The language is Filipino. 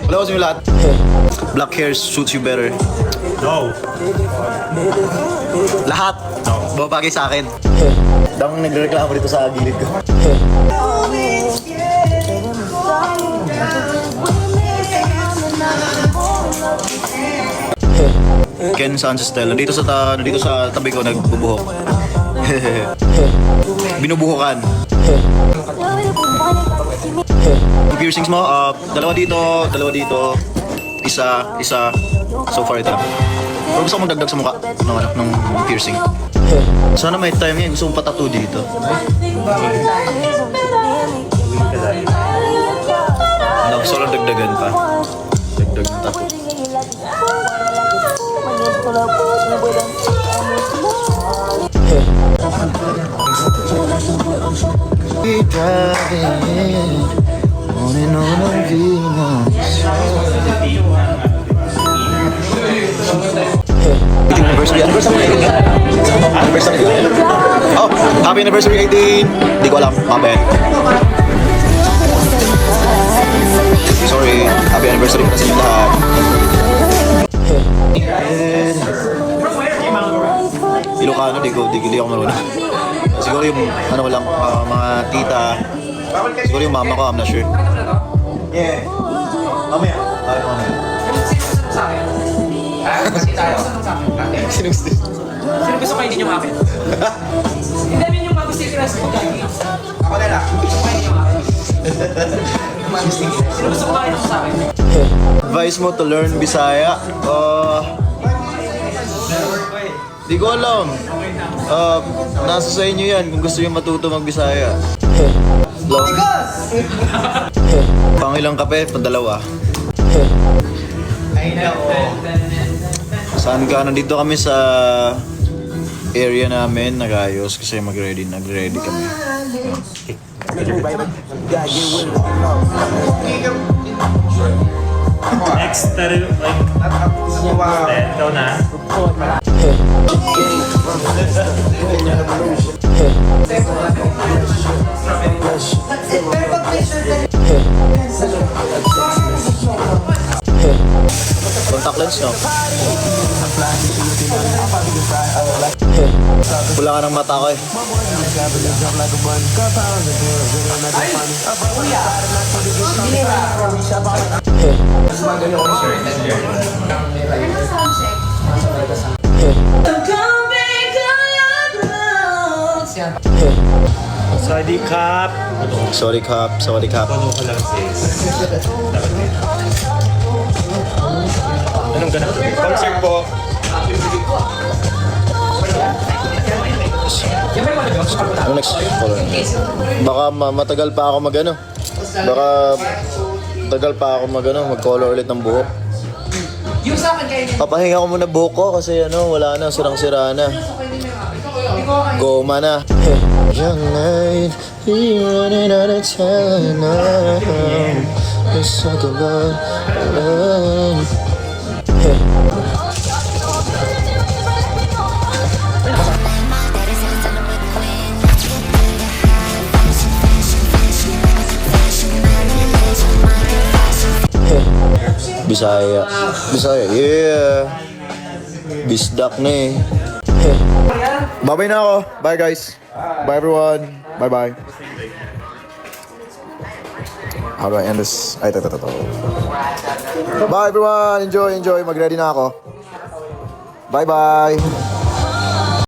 Wala ko sa inyo lahat. Black hair suits you better. No. Lahat. Babagay sa akin. Damang nagreklamo dito sa gilid ko. Ken Sanchez-Stella. Dito sa tabi ko nagbubuhok. Binubuhukan. Yung piercings mo, dalawa dito, isa. So far ito lang. Pero gusto ko magdagdag sa mukha ng piercing. Sana may time yan. Gusto kong patattoo dito. Gusto lang dagdagan pa. Dagdag ng tattoo. On and on ang Venus. Anniversary Oh, happy anniversary 18. Hindi ko alam, mabay. Sorry, happy anniversary para sa inyo lahat. Ilocano, di ako marunong. Siguro yung ano ko lang, mga tita. Siguro yung mama ko, I'm not sure. Yeah. Mamaya. Sino gusto? Sino gusto kayo din yung akin? Hindi namin yung mga gusto yung kinas ko gagi. Ako na lang. Sino gusto kayo sa akin? Advice mo to learn Bisaya? Di ko alam. Nasa sa inyo yan kung gusto yung matuto mag-Bisaya. Pangilang kape? Padalawa. Saan ka? Nandito kami sa area namin, nag-ayos kasi nag-ready kami. Next, ikaw na. Contact lens, no? Wala ka ng mata ko eh. Sorry, Kap. Sorry, Kap. Sorry, Kap. Ano ko lang, sis. Anong ganap? Concert po. Ano next color? Baka matagal pa ako mag-ano. Baka tagal pa ako mag-color ulit ng buhok. Yung sa akin kayo. Papahinga ko muna buhok ko kasi wala na, sirang-sira na. Goma na. Young night, you're running out of time now. Let's talk about love. Bisaya, yeah. Bisdak na eh. Bye-bye na ako. Bye guys. Bye everyone. Bye-bye. How do I end this? Ay, ito. Bye everyone. Enjoy. Mag-ready na ako. Bye-bye.